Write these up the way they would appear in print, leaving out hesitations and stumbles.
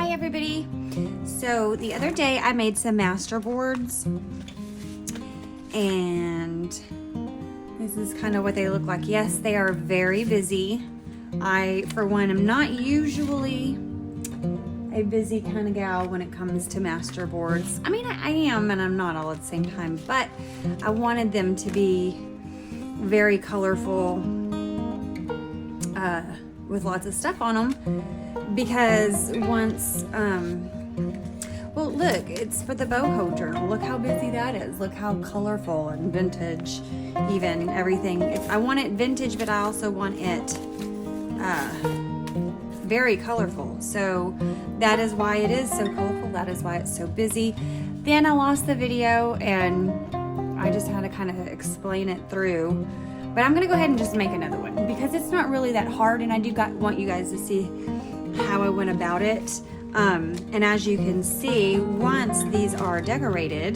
Hi everybody. So the other day I made some masterboards and this is kind of what they look like. Yes, they are very busy. I, for one, am not usually a busy kind of gal when it comes to masterboards. I mean, I am and I'm not all at the same time, but I wanted them to be very colorful with lots of stuff on them because once, well look, it's for the BOHO Journal. Look how busy that is. Look how colorful and vintage, even everything. I want it vintage, but I also want it very colorful. So that is why it is so colorful. That is why it's so busy. Then I lost the video and I just had to kind of explain it through. But I'm gonna go ahead and just make another one because it's not really that hard, and I do want you guys to see how I went about it. And as you can see, once these are decorated,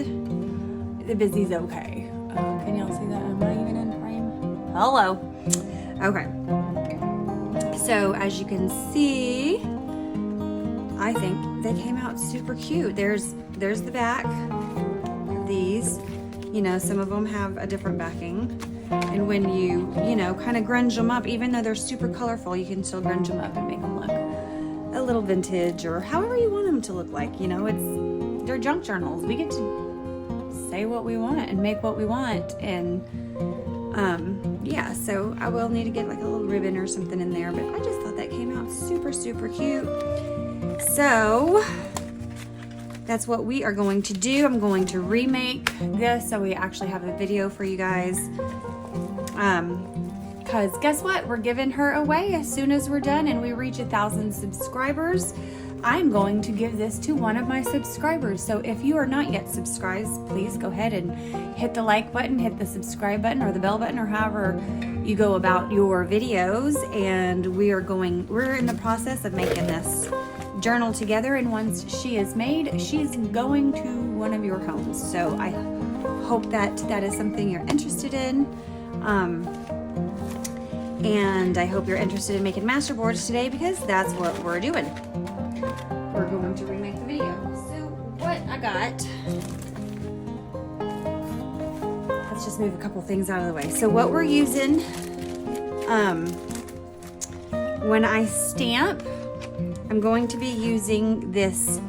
the busy's okay. Can y'all see that? Am I even in frame? Hello. Okay. So as you can see, I think they came out super cute. There's the back of these. You know, some of them have a different backing. And when you know, kind of grunge them up, even though they're super colorful, you can still grunge them up and make them look a little vintage or however you want them to look like. You know, they're junk journals. We get to say what we want and make what we want. And yeah, so I will need to get like a little ribbon or something in there, but I just thought that came out super, super cute. So that's what we are going to do. I'm going to remake this so we actually have a video for you guys. Because guess what? We're giving her away as soon as we're done and we reach 1,000 subscribers. I'm going to give this to one of my subscribers. So if you are not yet subscribed, please go ahead and hit the like button, hit the subscribe button or the bell button or however you go about your videos. And we're in the process of making this journal together, and once she is made, she's going to one of your homes. So I hope that is something you're interested in. And I hope you're interested in making masterboards today because that's what we're doing. We're going to remake the video. So what I got, let's just move a couple things out of the way. So what we're using, when I stamp, I'm going to be using this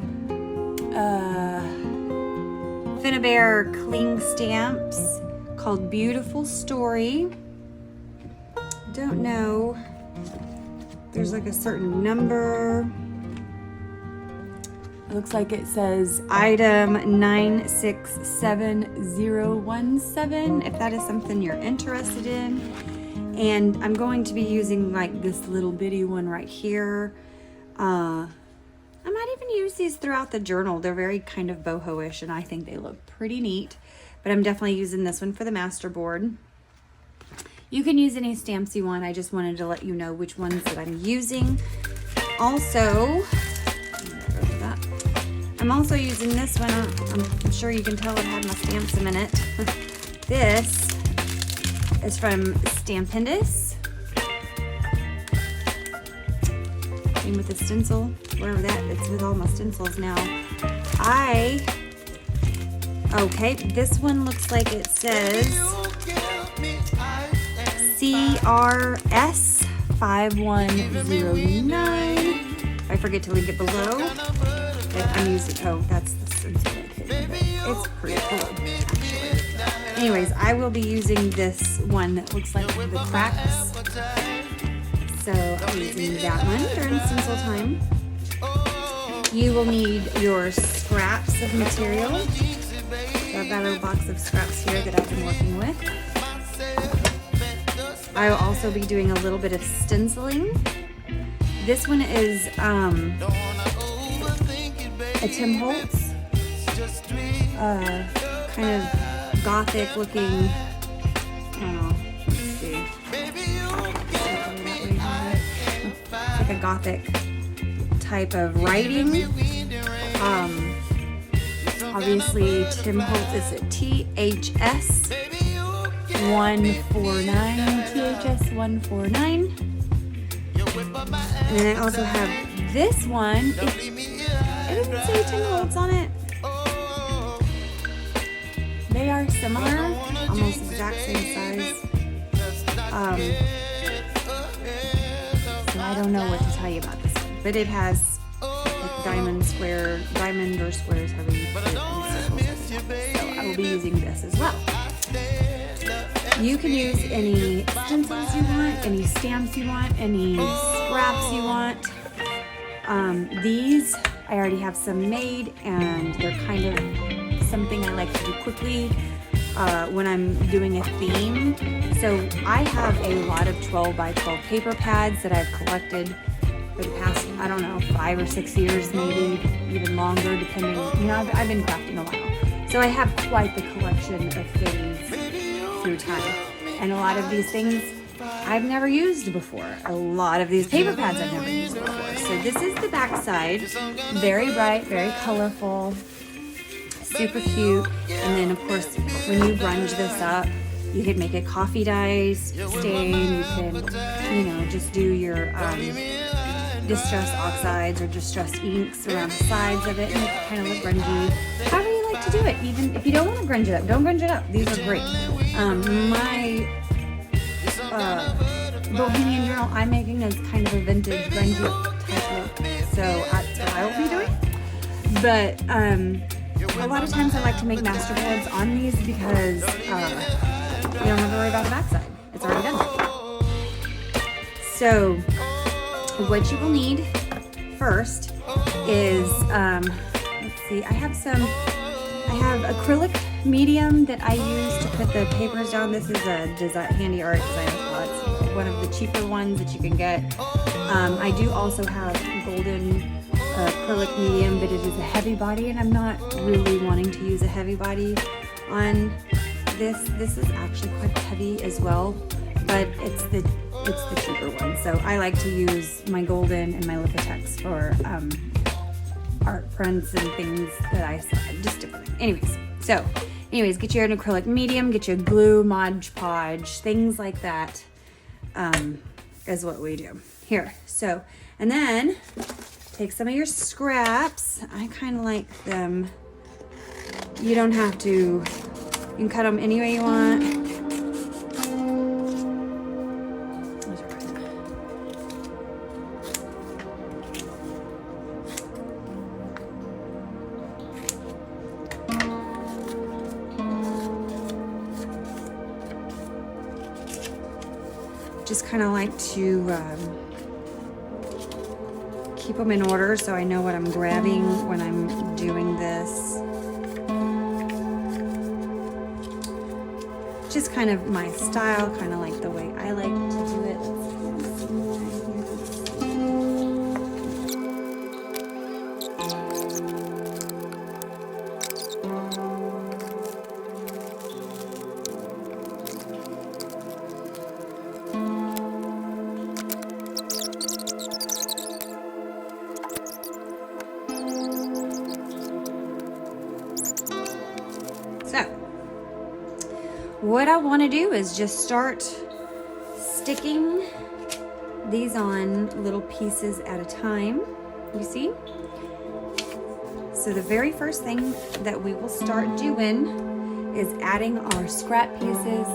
Finnabair cling stamps called Beautiful Story. Don't know, there's like a certain number. It looks like it says item 967017, if that is something you're interested in. And I'm going to be using like this little bitty one right here. I might even use these throughout the journal. They're very kind of boho-ish and I think they look pretty neat. But I'm definitely using this one for the masterboard. You can use any stamps you want. I just wanted to let you know which ones that I'm using. Also, I'm also using this one. I'm sure you can tell it had my stamps in it. This is from Stampendous. Came with a stencil, whatever that, it's with all my stencils now. Okay, this one looks like it says CRS5109. I forget to link it below. I'm using, that's the stencil. It's pretty cool, actually. Anyways, I will be using this one that looks like the cracks. So I'm using that one during stencil time. You will need your scraps of material. So I've got a little box of scraps here that I've been working with. I will also be doing a little bit of stenciling. This one is a Tim Holtz, kind of gothic looking, I don't know, let's see. Like a gothic type of writing. Obviously Tim Holtz is a THS 149, THS 149. And then I also have this one. It doesn't say 10 volts on it. They are similar, almost exact same size. So I don't know what to tell you about this one, but it has like diamond or squares, however you put it, and circles. So I will be using this as well. You can use any stencils you want, any stamps you want, any scraps you want. These, I already have some made, and they're kind of something I like to do quickly when I'm doing a theme. So I have a lot of 12 by 12 paper pads that I've collected for the past, I don't know, 5 or 6 years, maybe even longer, depending. You know, I've been crafting a while. So I have quite the collection of things through time. And a lot of these things I've never used before. A lot of these paper pads I've never used before. So this is the back side. Very bright, very colorful, super cute. And then of course, when you grunge this up, you can make it coffee dye stain. You can, you know, just do your distressed oxides or distressed inks around the sides of it and make it kind of look grungy. However you like to do it. Even if you don't want to grunge it up, don't grunge it up. These are great. My Bohemian Journal I'm making is kind of a vintage grungy type look, so that's what I will be doing. But a lot of times I like to make masterboards on these because you don't have to worry about the backside. It's already done. So what you will need first is let's see, I have acrylic medium that I use to put the papers down. This is a handy art design spot. It's one of the cheaper ones that you can get. I do also have golden acrylic medium, but it is a heavy body, and I'm not really wanting to use a heavy body on this. This is actually quite heavy as well, but it's the cheaper one. So I like to use my golden and my Lipotex for art prints and things that I saw, just different things. Anyways, get your acrylic medium, get your glue, Mod Podge, things like that is what we do here. So, and then take some of your scraps. I kind of like them. You don't have to, you can cut them any way you want. Just kind of like to keep them in order so I know what I'm grabbing when I'm doing this. Just kind of my style, kind of like the way I like to do it. So, what I want to do is just start sticking these on little pieces at a time, you see? So the very first thing that we will start doing is adding our scrap pieces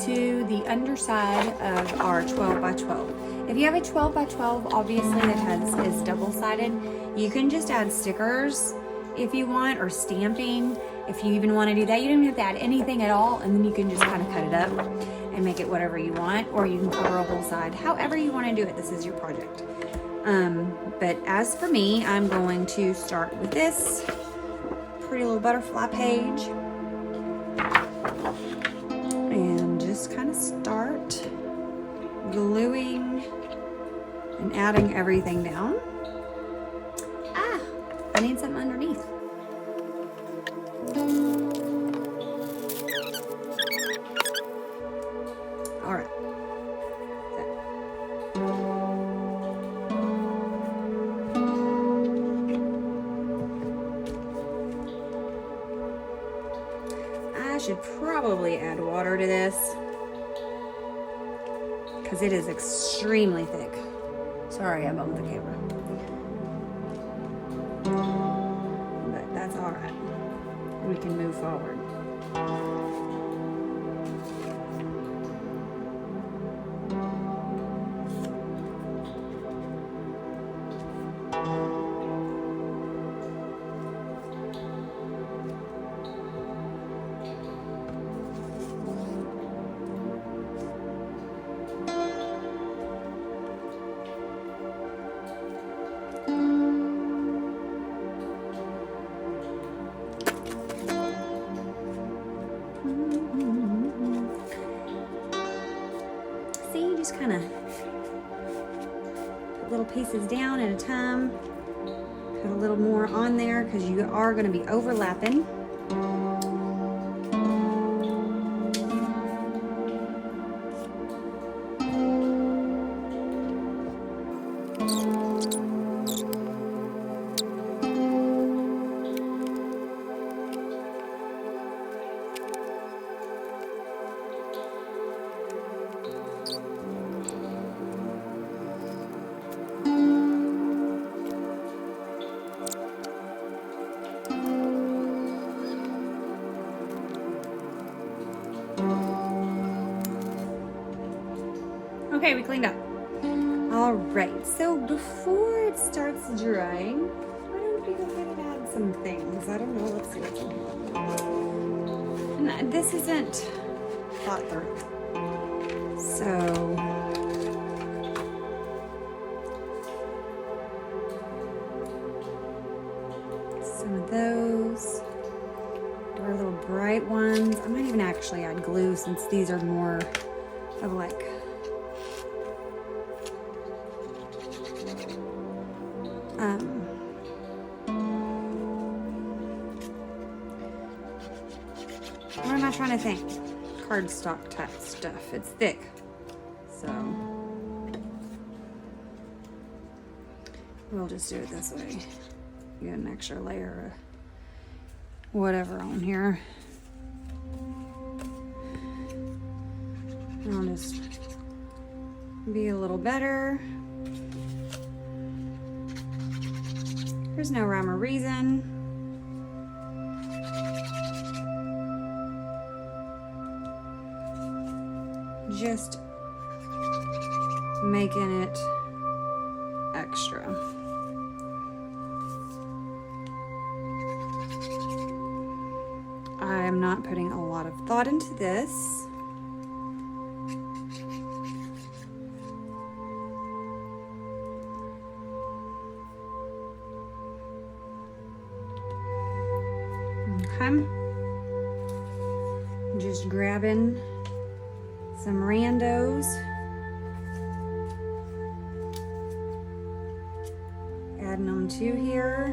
to the underside of our 12 by 12. If you have a 12 by 12, obviously that is double-sided, you can just add stickers if you want, or stamping. If you even want to do that, you don't even have to add anything at all, and then you can just kind of cut it up and make it whatever you want, or you can cover a whole side. However you want to do it, this is your project. But as for me, I'm going to start with this pretty little butterfly page and just kind of start gluing and adding everything down. I need something underneath. All right. I should probably add water to this because it is extremely thick. Sorry, I bumped the camera. All right, we can move forward. Kind of put little pieces down at a time, put a little more on there because you are going to be overlapping. Okay, we cleaned up. All right, so before it starts drying, why don't we go ahead and add some things? I don't know, let's see what's in here. And this isn't thought through. So, some of those are little bright ones. I might even actually add glue since these are more of like what am I trying to think? Cardstock type stuff. It's thick. So we'll just do it this way. Get an extra layer of whatever on here. I'll just be a little better. There's no rhyme or reason. Just making it extra. I am not putting a lot of thought into this. Okay. Just grabbing some randos. Adding them to here.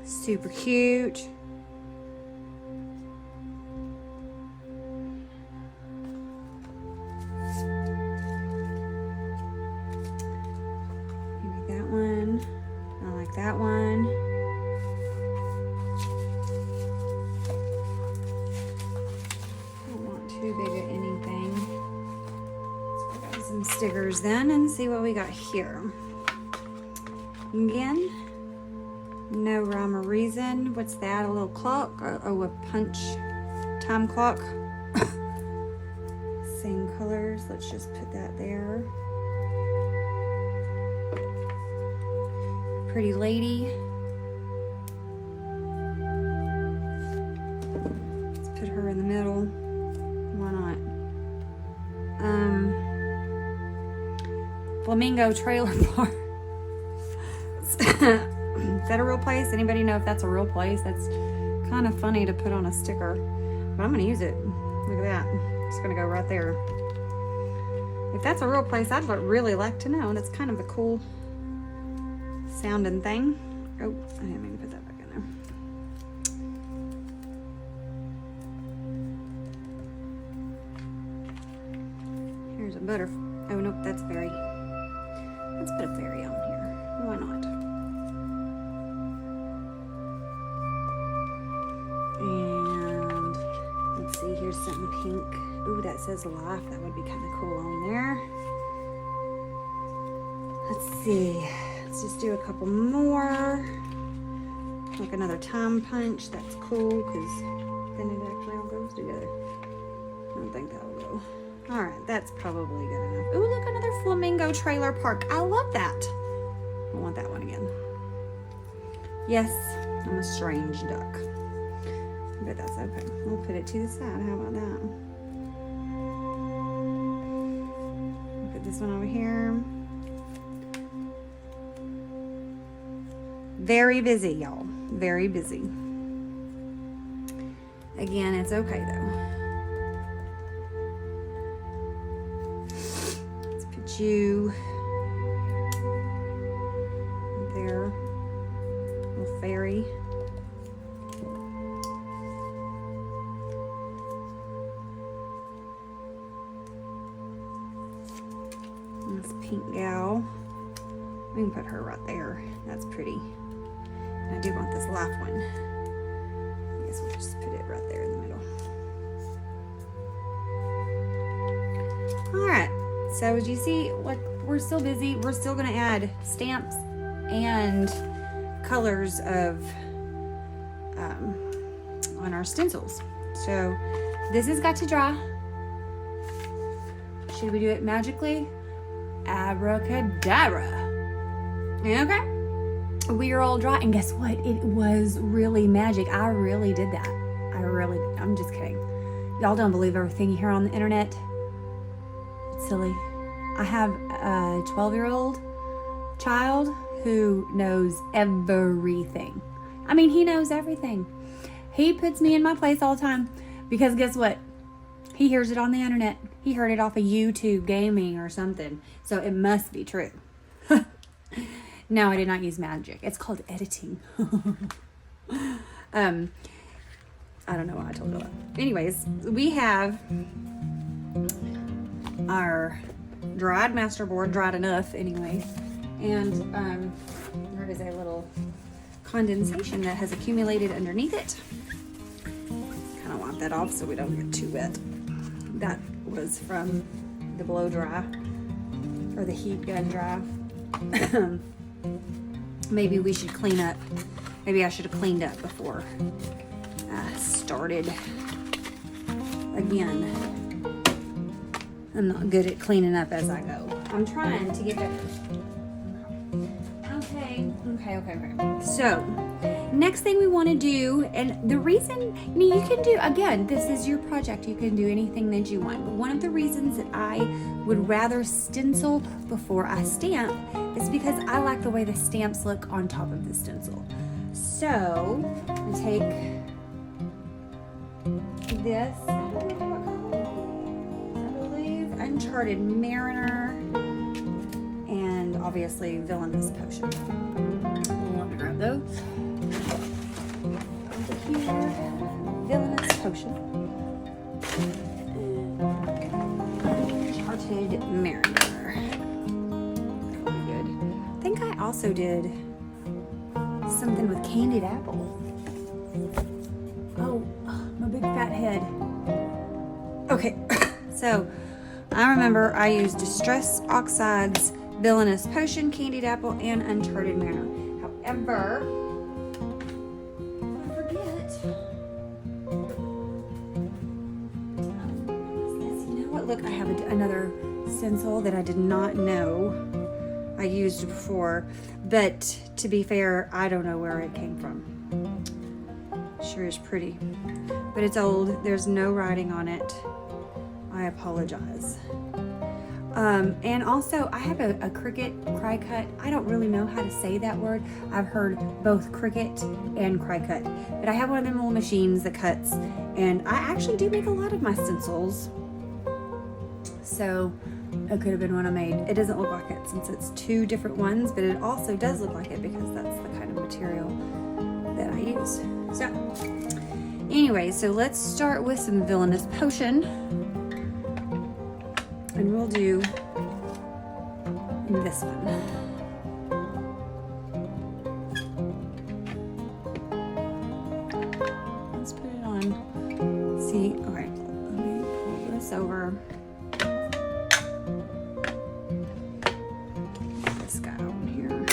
Super cute. Maybe that one. I like that one. Too big of anything. So I got some stickers then and see what we got here. Again, no rhyme or reason. What's that? A little clock? Oh, a punch time clock. Same colors. Let's just put that there. Pretty lady. Let's put her in the middle. Why not? Flamingo Trailer Park. Is that a real place? Anybody know if that's a real place? That's kind of funny to put on a sticker, but I'm gonna use it. Look at that. It's gonna go right there. If that's a real place, I'd really like to know. That's kind of a cool sounding thing. Oh, I didn't mean to put that back in there. Here's a butterfly. Oh, nope, that's fairy. Let's put a fairy on here. Why not? And let's see, here's something pink. Ooh, that says life. That would be kind of cool on there. Let's see. Let's just do a couple more. Like another time punch. That's cool because then it actually all goes together. I don't think that'll go. All right, that's probably good enough. Ooh, look, another flamingo trailer park. I love that. I want that one again. Yes, I'm a strange duck. But that's okay. We'll put it to the side. How about that? Put this one over here. Very busy, y'all. Very busy. Again, it's okay though. Let's put you there. Little fairy. And this pink gal. We can put her right there. That's pretty. And I do want this last one. I guess we'll just put it right there in the middle. All right, so as you see, like, we're still busy. We're still gonna add stamps and colors of on our stencils. So this has got to dry. Should we do it magically? Abracadabra. Okay. We are all dry, and guess what? It was really magic. I really did that. I'm just kidding. Y'all don't believe everything you hear on the internet. It's silly. I have a 12-year-old child who knows everything. I mean, he knows everything. He puts me in my place all the time because guess what? He hears it on the internet. He heard it off of YouTube gaming or something. So it must be true. No, I did not use magic. It's called editing. I don't know why I told you that. Anyways, we have our dried masterboard, dried enough anyway. And there is a little condensation that has accumulated underneath it. Kind of want that off so we don't get too wet. That was from the blow dry or the heat gun dry. Maybe we should clean up. Maybe I should have cleaned up before I started again. I'm not good at cleaning up as I go. I'm trying to get better. Okay. So, next thing we want to do, and the reason, you can do, again, this is your project. You can do anything that you want. But one of the reasons that I would rather stencil before I stamp is because I like the way the stamps look on top of the stencil. So, I take this, I believe, Uncharted Mariner, and obviously Villainous Potion. We'll want to grab those. Over here, Villainous Potion. Uncharted Mariner. That'll be good. I think I also did something with candied apple. Oh, my big fat head. Okay, so I remember I used Distress Oxides, Villainous Potion, Candied Apple, and Uncharted Mariner. However, I forget. You know what? Look, I have another stencil that I did not know I used before. But to be fair, I don't know where it came from. Sure is pretty. But it's old. There's no writing on it. I apologize. And also, I have a Cricut cry cut. I don't really know how to say that word. I've heard both Cricut and cry cut. But I have one of them little machines that cuts. And I actually do make a lot of my stencils. So, it could have been one I made. It doesn't look like it since it's two different ones. But it also does look like it because that's the kind of material that I use. So, anyway, so let's start with some Villainous Potion. And we'll do this one. Let's put it on. See, all right, let me pull this over. This guy over here.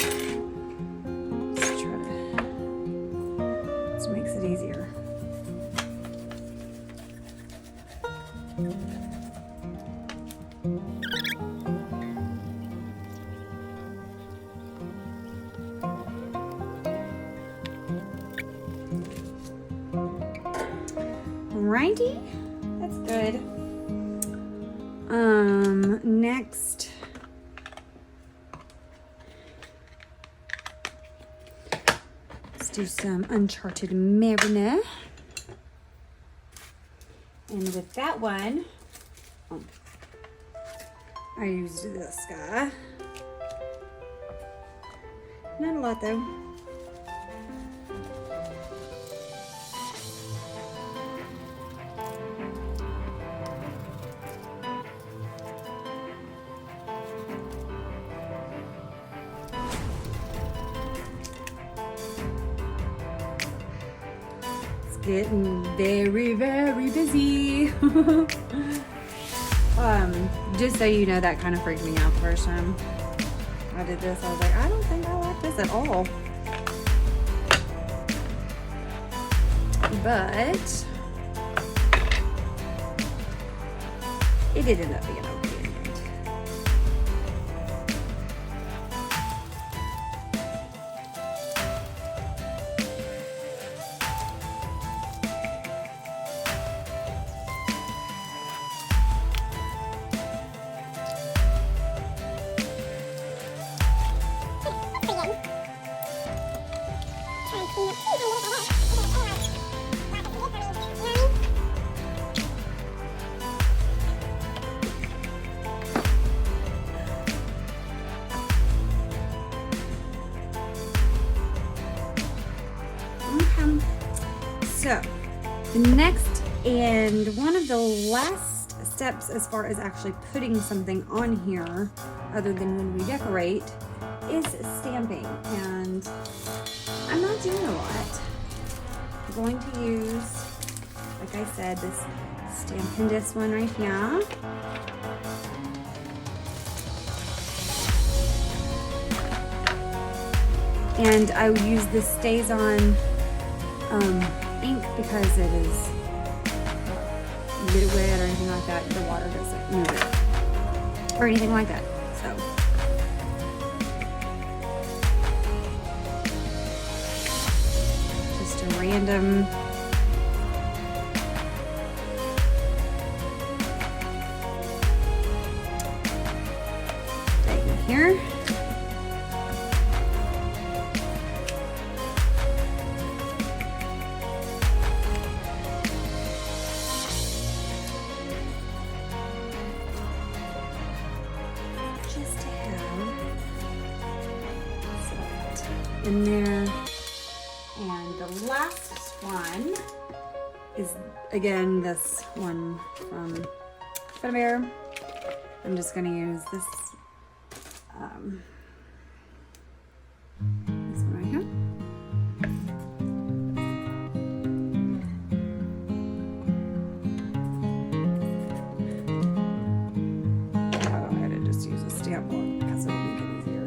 Alrighty, that's good. Next, let's do some Uncharted Mariner. And with that one, I used this guy. Not a lot though. Getting very, very busy. Just so you know, that kind of freaked me out the first time I did this. I was like, I don't think I like this at all. But it did end up being okay. So the next and one of the last steps as far as actually putting something on here other than when we decorate is stamping, and I'm not doing a lot. I'm going to use, like I said, this Stampendous one right here. And I will use this Stays On ink because it is you get it wet or anything like that, the water doesn't move it or anything like that. So just a random thing here. In there, and the last one is again this one from Finnabair. I'm just going to use this this one right here. I'll go ahead and just use a stamp one because it'll make it easier.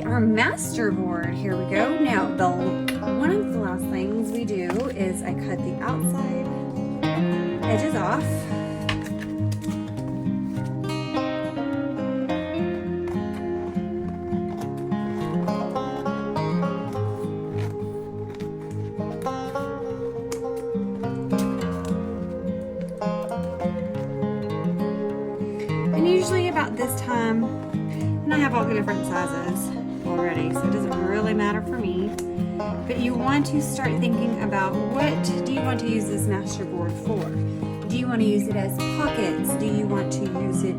Our masterboard, here we go. Now, one of the last things we do is I cut the outside edges off. And usually about this time, and I have all the different sizes already, so it doesn't really matter for me, but you want to start thinking about what do you want to use this masterboard for. Do you want to use it as pockets? Do you want to use it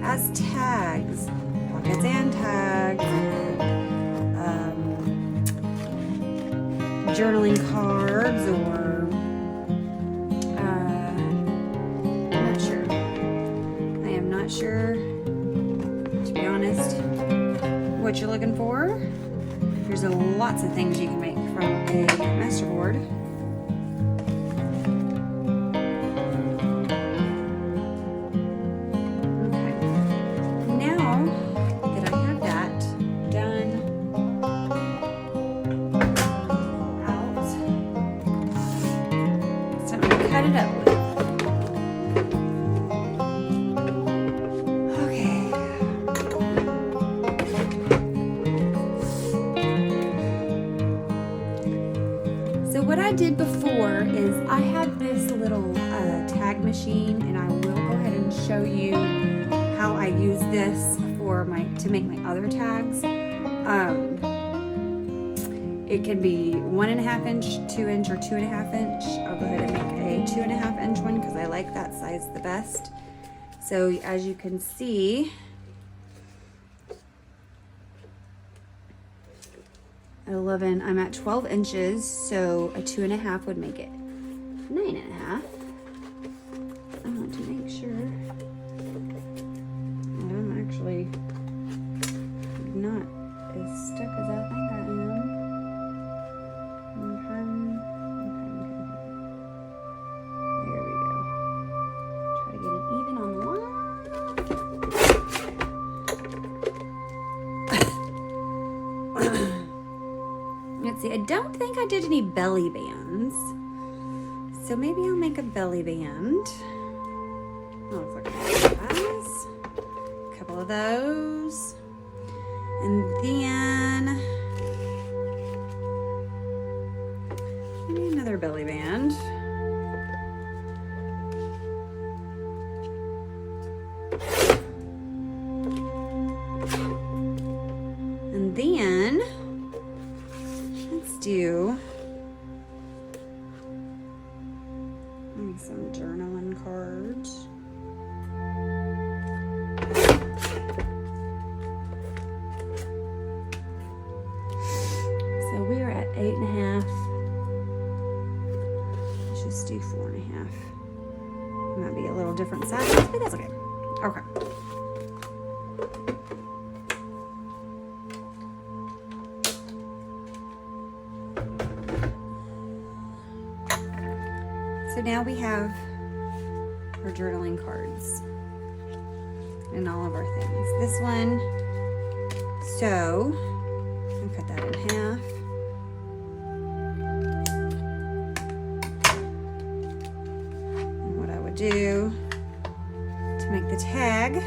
as tags, pockets and tags, journaling cards, or I'm not sure. I am not sure, to be honest. what you're looking for. There's lots of things you can make from a masterboard. Okay, now that I have that done out, it's time to cut it up with. What I did before is I have this little tag machine, and I will go ahead and show you how I use this for to make my other tags. It can be 1.5 inch, 2 inch, or 2.5 inch. I'll go ahead and make a 2.5 inch one because I like that size the best. So as you can see, I'm at 12 inches, so a 2.5 would make it 9.5. I want to make sure I'm actually not as stuck as I think I am. There we go. Try to get it even on the line. Let's see, I don't think I did any belly bands, so maybe I'll make a belly band. Oh, looks like a couple of those, and then maybe another belly band. And then do maybe some journaling cards. So we are at 8.5. Let's just do 4.5. Might be a little different sizes, but that's okay. Okay. So now we have our journaling cards and all of our things. This one, so I'll cut that in half. And what I would do to make the tag,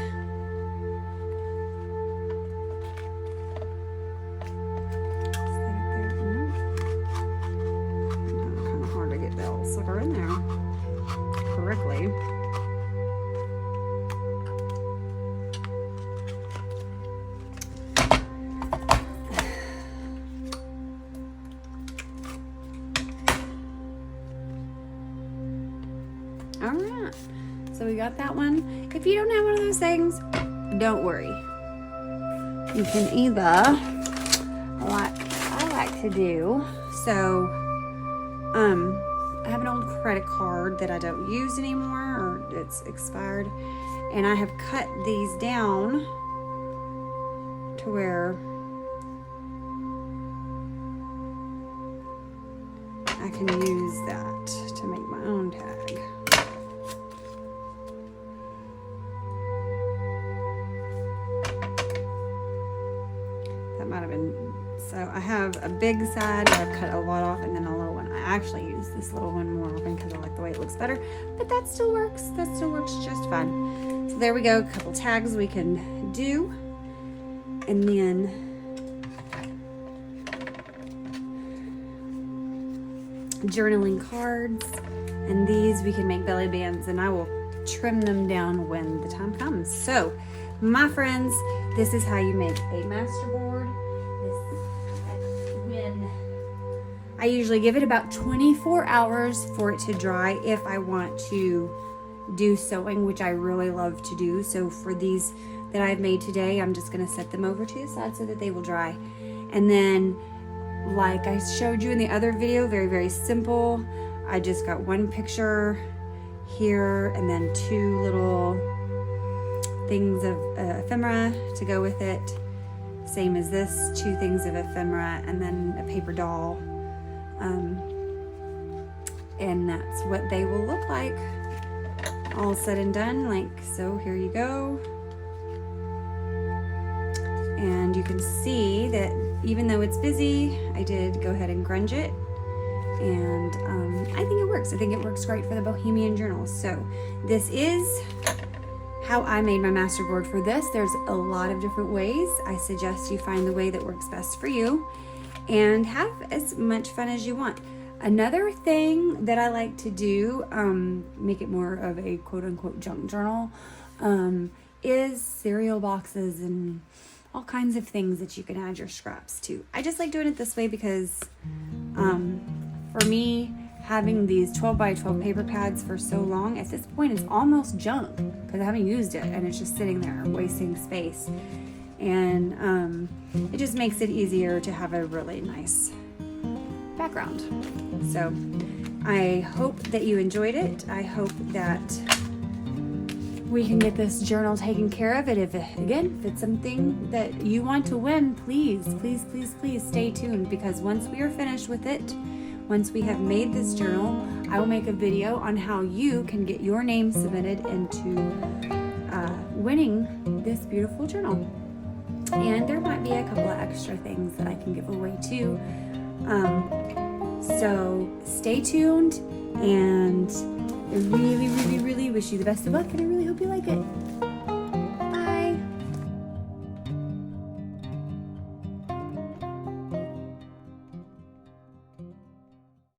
correctly. All right, so we got that one. If you don't have one of those things, don't worry. You can either, like I like to do, so I have an old credit card that I don't use anymore, or it's expired, and I have cut these down to where I can use that to make my own tag. That might have been, so I have a big side that I've cut a lot off, and then a little one. I actually use this little one more often because I like the way it looks better, but that still works. That still works just fine. So there we go, a couple tags we can do. And then journaling cards, and these we can make belly bands, and I will trim them down when the time comes. So my friends, this is how you make a masterboard. I usually give it about 24 hours for it to dry if I want to do sewing, which I really love to do. So for these that I've made today, I'm just going to set them over to the side so that they will dry. And then, like I showed you in the other video, very, very simple. I just got one picture here and then two little things of ephemera to go with it. same as this, 2 things of ephemera and then a paper doll. And that's what they will look like all said and done. Like, so here you go. And you can see that even though it's busy, I did go ahead and grunge it. And I think it works. I think it works great for the Bohemian Journal. So this is how I made my masterboard for this. There's a lot of different ways. I suggest you find the way that works best for you and have as much fun as you want. Another thing that I like to do, make it more of a quote-unquote junk journal, is cereal boxes and all kinds of things that you can add your scraps to. I just like doing it this way because for me, having these 12 by 12 paper pads for so long, at this point it's almost junk because I haven't used it and it's just sitting there wasting space. And it just makes it easier to have a really nice background. So I hope that you enjoyed it. I hope that we can get this journal taken care of. If it's something that you want to win, please stay tuned, because once we are finished with it, once we have made this journal, I will make a video on how you can get your name submitted into winning this beautiful journal. And there might be a couple of extra things that I can give away too. So stay tuned, and I really wish you the best of luck, and I really hope you like it.